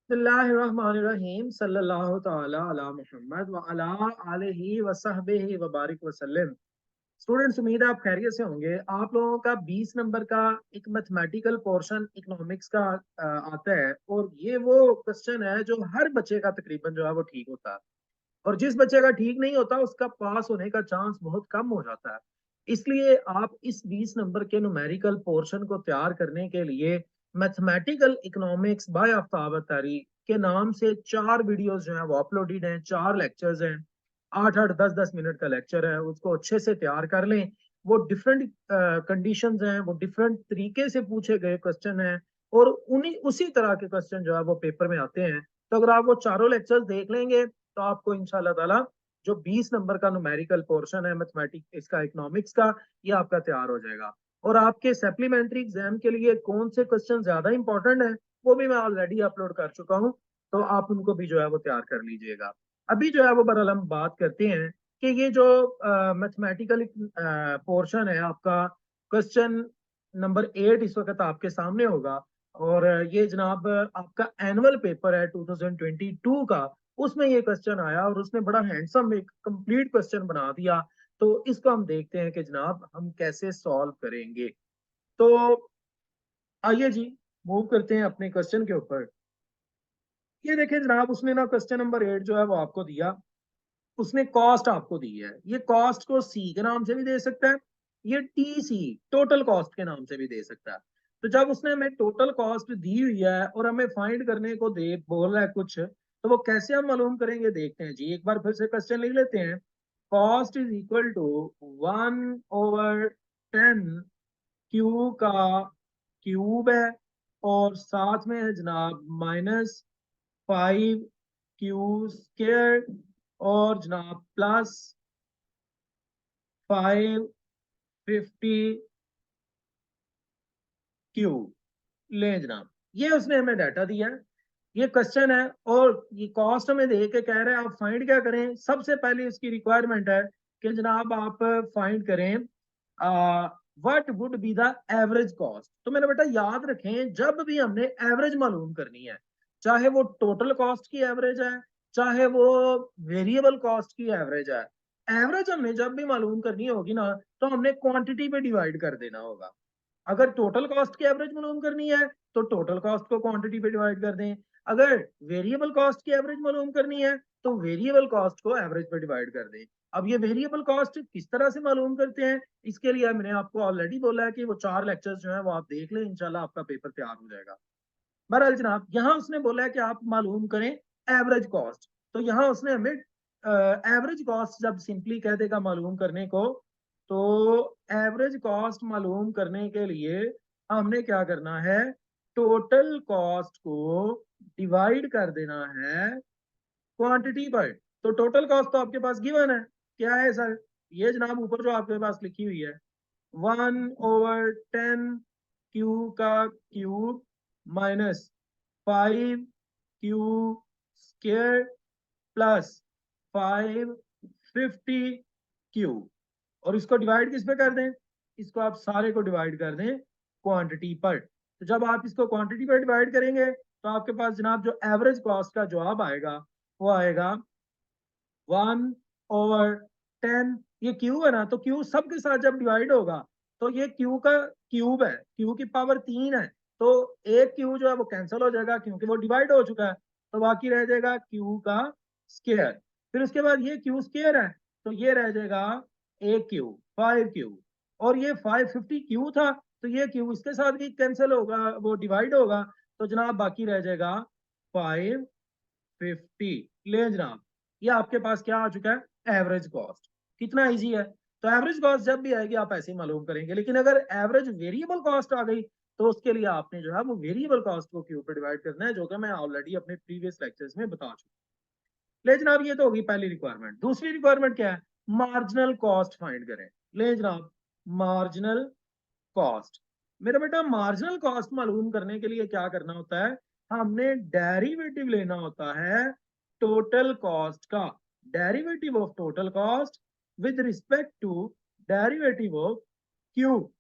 बिस्मिल्लाहिर्रहमानिर्रहीम सल्लल्लाहु तआला अला मुहम्मद व अला आलिहि व सहबिहि व बारिक वसल्लम। स्टूडेंट्स, उम्मीद है आप खैरियत से होंगे। आप लोगों का 20 नंबर का एक मैथमेटिकल पोर्शन इकोनॉमिक्स का आता है, और ये वो क्वेश्चन है जो हर बच्चे का तकरीबन जो है वो ठीक होता है, और जिस बच्चे का ठीक नहीं होता उसका पास होने का चांस बहुत कम हो जाता है। इसलिए आप इस 20 नंबर के न्यूमेरिकल पोर्शन को तैयार करने के लिए mathematical economics by Aftab Attari के नाम से 4 वीडियोस जो हैं वो अपलोडेड हैं, 4 लेक्चर्स हैं, 8-8 10-10 मिनट का लेक्चर है, उसको अच्छे से तैयार कर लें। वो डिफरेंट कंडीशंस हैं, वो डिफरेंट तरीके से पूछे गए क्वेश्चन हैं, और उन्हीं उसी तरह के क्वेश्चन जो है वो पेपर में आते हैं। तो अगर आप वो चारों लेक्चर्स देख लेंगे तो आपको इंशाल्लाह ताला जो 20 नंबर का न्यूमेरिकल पोर्शन है मैथमेटिक्स इसका इकोनॉमिक्स का, ये आपका तैयार हो जाएगा। और आपके सप्लीमेंट्री एग्जाम के लिए कौन से क्वेश्चन ज्यादा इंपॉर्टेंट है वो भी मैं ऑलरेडी अपलोड कर चुका हूँ, तो आप उनको भी जो है वो तैयार कर लीजिएगा। अभी जो है वो बहरहाल हम बात करते हैं कि ये जो मैथमेटिकल पोर्शन है आपका, क्वेश्चन नंबर 8 इस वक्त आपके सामने होगा। और ये जनाब आपका एनुअल पेपर है 2022 का, उसमें ये क्वेश्चन आया और उसने बड़ा हैंडसम एक कंप्लीट क्वेश्चन बना दिया। तो इसको हम देखते हैं कि जनाब हम कैसे सॉल्व करेंगे। तो आइए जी, मूव करते हैं अपने क्वेश्चन के ऊपर। ये देखें जनाब, उसने ना क्वेश्चन नंबर 8 जो है वो आपको दिया, उसने कॉस्ट आपको दी है। ये कॉस्ट को सी के नाम से भी दे सकता है, ये टी सी टोटल कॉस्ट के नाम से भी दे सकता है। तो जब उसने हमें टोटल कॉस्ट दी हुई है और हमें फाइंड करने को दे बोल रहा है कुछ, तो वो कैसे हम मालूम करेंगे देखते हैं जी। एक बार फिर से क्वेश्चन लिख लेते हैं। Cost is equal to 1/10 Q का क्यूब है, और साथ में है जनाब -5 क्यू स्क्र, और जनाब +550 क्यू। ले जनाब, ये उसने हमें डाटा दिया है, ये क्वेश्चन है, और ये कॉस्ट हमें दे के कह रहे हैं आप फाइंड क्या करें। सबसे पहले उसकी रिक्वायरमेंट है कि जनाब आप फाइंड करें what would be the average cost. तो मैंने बेटा याद रखें, जब भी हमने एवरेज मालूम करनी है, चाहे वो टोटल कॉस्ट की एवरेज है, चाहे वो वेरिएबल कॉस्ट की एवरेज है, एवरेज हमने जब भी मालूम करनी होगी ना, तो हमने क्वांटिटी पे डिवाइड कर देना होगा। अगर टोटल कॉस्ट की एवरेज मालूम करनी है तो टोटल कॉस्ट को क्वांटिटी पे डिवाइड कर दें। अगर वेरिएबल कॉस्ट की एवरेज मालूम करनी है तो वेरिएबल कॉस्ट को एवरेज पे डिवाइड कर दें। अब ये वेरिएबल कॉस्ट किस तरह से मालूम करते हैं, इसके लिए मैंने आपको ऑलरेडी बोला है कि वो 4 लेक्चर्स जो है वो आप देख लें, इंशाल्लाह आपका पेपर तैयार हो जाएगा। बहरहाल जनाब, यहाँ उसने बोला है कि आप मालूम करें एवरेज कॉस्ट। तो यहाँ उसने हमें एवरेज कॉस्ट जब सिंपली कह देगा मालूम करने को, तो एवरेज कॉस्ट मालूम करने के लिए हमने क्या करना है, टोटल कॉस्ट को डिवाइड कर देना है क्वांटिटी पर। तो टोटल कॉस्ट तो आपके पास गिवन है, क्या है सर? ये जनाब ऊपर जो आपके पास लिखी हुई है, 1/10 क्यू का क्यूब -5 क्यू स्क्र +550 क्यू। और इसको डिवाइड किस पे कर दें? इसको आप सारे को डिवाइड कर दें क्वांटिटी पर। तो जब आप इसको क्वांटिटी पर डिवाइड करेंगे तो आपके पास जनाब जो एवरेज कॉस्ट का जवाब आएगा वो आएगा 1/10। ये क्यू है ना, तो क्यू सबके साथ जब डिवाइड होगा तो ये क्यू का क्यूब है, क्यू की पावर 3 है, तो एक क्यू जो है वो कैंसिल हो जाएगा क्योंकि वो डिवाइड हो चुका है। तो बाकी रह जाएगा क्यू का स्केयर। फिर उसके बाद ये क्यू स्केयर है, तो ये रह जाएगा एक क्यू 5 क्यू, और ये 550 क्यू था, तो ये क्यू इसके साथ भी कैंसिल होगा, वो डिवाइड होगा। तो जनाब बाकी रह जाएगा 550। ले जनाब, ये आपके पास क्या आ चुका है, एवरेज कॉस्ट। कितना इजी है। तो एवरेज कॉस्ट जब भी आएगी आप ऐसे ही मालूम करेंगे, लेकिन अगर एवरेज वेरिएबल कॉस्ट आ गई तो उसके लिए आपने जो है वो वेरिएबल कॉस्ट को क्यू पे डिवाइड करना है, जो कि मैं ऑलरेडी अपने प्रीवियस लेक्चर्स में बता चुका हूँ। ले जनाब, ये तो होगी पहली रिक्वायरमेंट। दूसरी रिक्वायरमेंट क्या है, मार्जिनल कॉस्ट फाइंड करें। ले जनाब, मार्जिनल कॉस्ट। मेरा बेटा मार्जिनल कॉस्ट मालूम करने के लिए क्या करना होता है, हमने डेरिवेटिव लेना होता है टोटल कॉस्ट का। Derivative of total cost with respect to derivative of Q.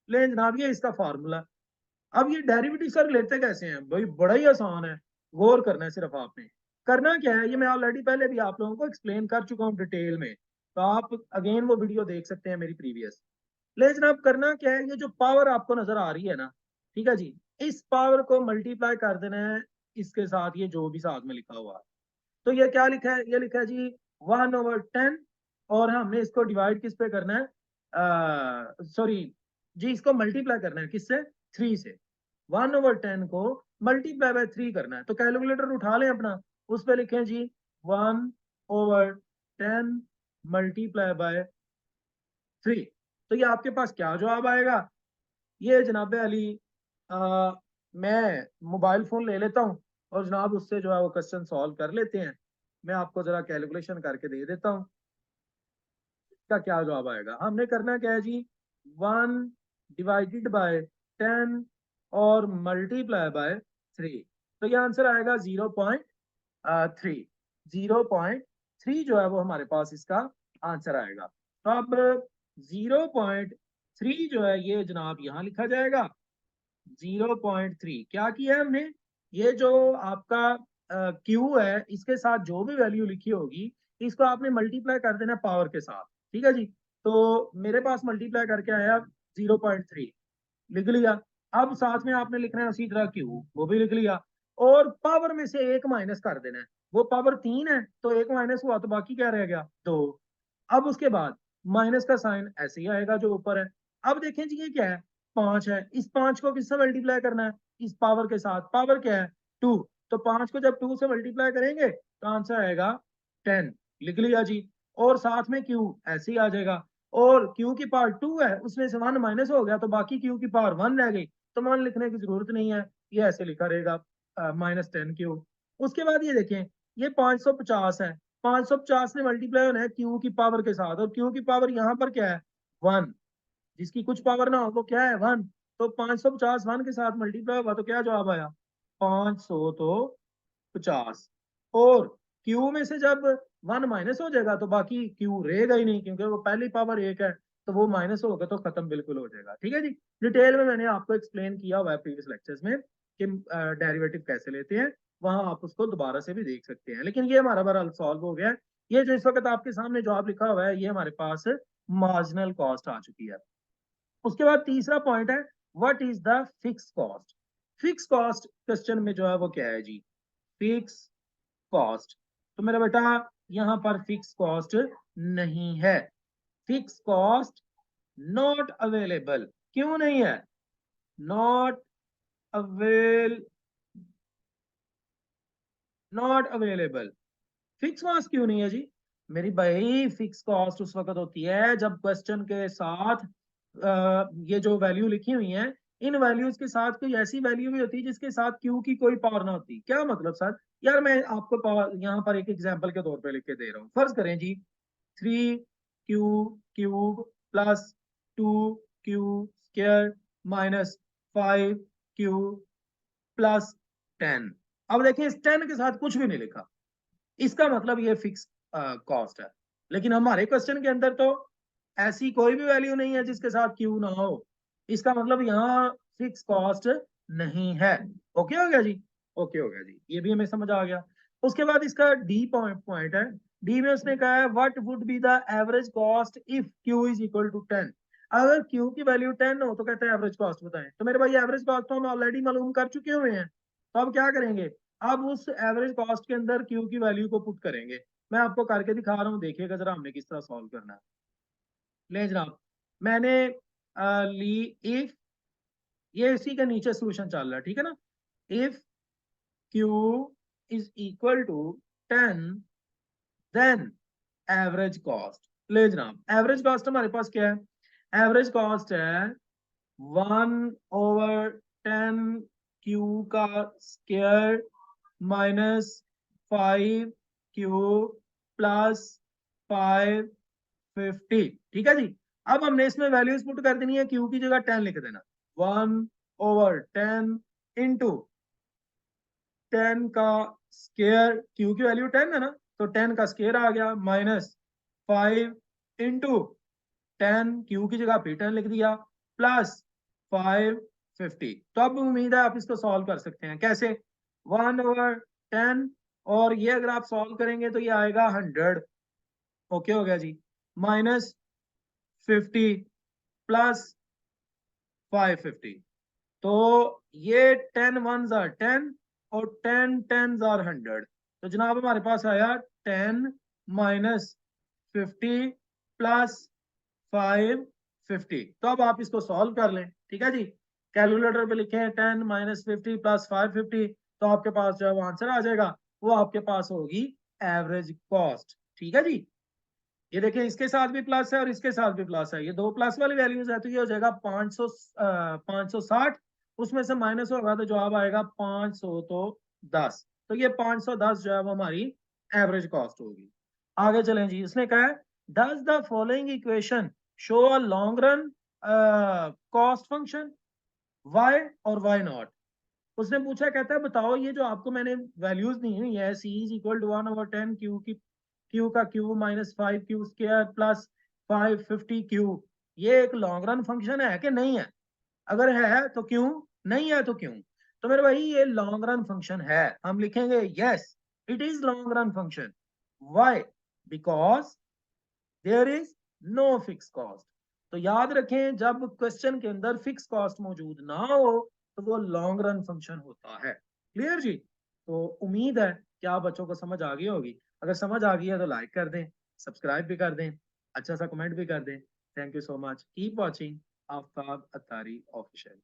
ले जनाब, ये इसका फार्मूला। अब ये डेरिवेटिव सर लेते कैसे हैं भाई, बड़ा ही आसान है। गौर करना है सिर्फ आपने। करना क्या है ये मैं ऑलरेडी पहले भी आप लोगों को एक्सप्लेन कर चुका हूँ डिटेल में, तो आप अगेन वो वीडियो देख सकते हैं मेरी प्रीवियस। लेकिन अब करना क्या है, ये जो पावर आपको नजर आ रही है ना, ठीक है जी, इस पावर को मल्टीप्लाई कर देना है इसके साथ, ये जो भी साथ में लिखा हुआ है। तो ये क्या लिखा है, ये लिखा है जी 1/10, और हमने इसको डिवाइड किस पे करना है, सॉरी जी, इसको मल्टीप्लाई करना है किससे, 3 से। 1/10 को मल्टीप्लाई बाय 3 करना है, तो कैलकुलेटर उठा लें अपना, उस पे लिखें जी 1/10 मल्टीप्लाई बाय 3। तो ये आपके पास क्या जवाब आएगा, ये जनाब अली, आ, मैं मोबाइल फोन ले लेता हूँ और जनाब उससे जो है वो क्वेश्चन सॉल्व कर लेते हैं। मैं आपको जरा कैलकुलेशन करके दे देता हूँ, इसका क्या जवाब आएगा। हमने करना क्या है जी, 1/10 और मल्टीप्लाई बाय 3, तो ये आंसर आएगा 0.3। 0.3 जो है वो हमारे पास इसका आंसर आएगा। तो अब 0.3 जो है ये जनाब यहाँ लिखा जाएगा। 0.3 क्या किया है हमने, ये जो आपका क्यू है इसके साथ जो भी वैल्यू लिखी होगी इसको आपने मल्टीप्लाई कर देना पावर के साथ, ठीक है जी। तो मेरे पास मल्टीप्लाई करके आया 0.3, लिख लिया। अब साथ में आपने लिखना है उसी तरह क्यू, वो भी लिख लिया, और पावर में से एक माइनस कर देना है। वो पावर 3 है तो एक माइनस हुआ तो बाकी क्या रह गया, 2। अब उसके बाद माइनस का साइन ऐसे ही आएगा जो ऊपर है। अब देखें जी ये क्या है, 5 है, इस 5 को किससे मल्टीप्लाई करना है, इस पावर के साथ। पावर क्या है, 2, तो 5 को जब 2 से मल्टीप्लाई करेंगे तो आंसर आएगा 10, लिख लिया जी। और साथ में क्यू ऐसे ही आ जाएगा, और क्यू की पावर 2 है उसमें से 1 माइनस हो गया तो बाकी क्यू की पावर 1 रह गई, तो 1 लिखने की जरूरत नहीं है, ये ऐसे लिखा रहेगा -10 क्यू। उसके बाद ये देखें, ये 550 है, 550 ने मल्टीप्लाई होना है क्यू की पावर के साथ, और क्यू की पावर यहाँ पर क्या है, 1। जिसकी कुछ पावर ना हो वो क्या है, 1। तो 550 1 के साथ मल्टीप्लाई हुआ तो क्या जवाब आया, 500 तो 50। और क्यू में से जब 1 माइनस हो जाएगा तो बाकी क्यू रहेगा ही नहीं, क्योंकि वो पहली पावर 1 है, तो वो माइनस होगा तो खत्म बिल्कुल हो जाएगा, ठीक है जी। डिटेल में मैंने आपको एक्सप्लेन किया हुआ है प्रीवियस लेक्चर्स में कि डेरिवेटिव कैसे लेते हैं, वहां आप उसको दोबारा से भी देख सकते हैं। लेकिन ये हमारा बहरहाल सॉल्व हो गया है। ये जो इस वक्त आपके सामने जवाब लिखा हुआ है ये हमारे पास मार्जिनल कॉस्ट आ चुकी है। उसके बाद तीसरा पॉइंट है, what is the fix cost. Fix cost question में जो है वो क्या है जी, फिक्स कॉस्ट। तो मेरा बेटा यहाँ पर फिक्स कॉस्ट नहीं है, फिक्स कॉस्ट नॉट अवेलेबल। क्यों नहीं है, not avail not available. Fix cost क्यों नहीं है जी, मेरी भाई फिक्स कॉस्ट उस वक्त होती है जब क्वेश्चन के साथ ये जो वैल्यू लिखी हुई है इन वैल्यूज के साथ कोई ऐसी वैल्यू भी होती है जिसके साथ क्यू की कोई पावर ना होती। क्या मतलब सर, यार मैं आपको पावर यहाँ पर एक एग्जांपल के तौर पे लिख के दे रहा हूँ। फर्ज करें जी 3 Q cube plus 2 Q square minus 5 Q plus 10। अब देखिए इस 10 के साथ कुछ भी नहीं लिखा, इसका मतलब ये फिक्स कॉस्ट है। लेकिन हमारे क्वेश्चन के अंदर तो ऐसी कोई भी वैल्यू नहीं है जिसके साथ क्यू ना हो, इसका मतलब यहाँ फिक्स कॉस्ट नहीं है। ओके हो गया जी, ओके हो गया जी, ये भी हमें समझ आ गया। उसके बाद इसका डी पॉइंट पॉइंट है, डी में उसने कहा है what would be the average cost if Q is equal to 10। अगर क्यू की वैल्यू 10 हो तो कहते हैं एवरेज कॉस्ट बताएं। तो मेरे भाई एवरेज कॉस्ट तो हम ऑलरेडी मालूम कर चुके हुए हैं, तो अब क्या करेंगे, अब उस एवरेज कॉस्ट के अंदर क्यू की वैल्यू को पुट करेंगे। मैं आपको करके दिखा रहा हूँ, देखिएगा जरा हमने किस तरह सॉल्व करना है। ले जनाब, मैंने ली इफ, ये इसी के नीचे सोल्यूशन चल रहा है, ठीक है ना। If Q is equal to 10 then average cost. ले जनाब, एवरेज कॉस्ट हमारे पास क्या है, एवरेज कॉस्ट है 1/10 क्यू का स्क्वायर माइनस 5 क्यू प्लस 550, ठीक है जी। अब हमने इसमें वैल्यूज पुट कर देनी है, क्यू की जगह 10 लिख देना, 1/10 इंटू 10 का स्केयर, क्यू की वैल्यू 10 है ना, तो 10 का स्केयर आ गया माइनस 5 इंटू 10, क्यू की जगह फिर 10 लिख दिया, प्लस 550। तो अब उम्मीद है आप इसको सॉल्व कर सकते हैं। कैसे, 1/10, और ये अगर आप सॉल्व करेंगे तो ये आएगा 100। ओके हो गया जी। -50 प्लस 550, तो ये 10 1s are 10 और 10 10s are 100। तो जनाब हमारे पास आया 10 माइनस 50 प्लस 550। तो अब आप इसको सॉल्व कर लें, ठीक है जी। कैलकुलेटर पे लिखें 10 माइनस 50 प्लस 550, तो आपके पास जो है वो आंसर आ जाएगा। वो आपके पास होगी एवरेज कॉस्ट, ठीक है जी। ये देखें, इसके साथ भी प्लस है और इसके साथ भी प्लस है, ये दो प्लस वाली वैल्यूज है, तो ये हो जाएगा 560। उसमें से माइनस होगा तो जवाब आएगा 500 तो 10। तो ये 510 जो है वो हमारी एवरेज कॉस्ट होगी। आगे चलें जी, इसने कहा है does the following equation show a long run cost function, why और वाई नॉट। उसने पूछा, कहता है बताओ ये जो आपको मैंने वैल्यूज दी हुई है, सी इज इक्वल टू 1/10 क्यू की, क्यू का Q minus 5 Q square plus 550 Q, ये एक लॉन्ग रन फंक्शन है कि नहीं है? अगर है तो क्यों, नहीं है तो क्यों? तो मेरे भाई ये लॉन्ग रन फंक्शन है, हम लिखेंगे yes it is long run function. Why? Because there is no fix cost. तो याद रखें, जब क्वेश्चन के अंदर फिक्स कॉस्ट मौजूद ना हो तो वो लॉन्ग रन फंक्शन होता है। क्लियर जी? तो उम्मीद है कि आप बच्चों को समझ आ गई होगी। अगर समझ आ गई है तो लाइक कर दें, सब्सक्राइब भी कर दें, अच्छा सा कमेंट भी कर दें। Thank you so much, keep watching Aftab Attari official.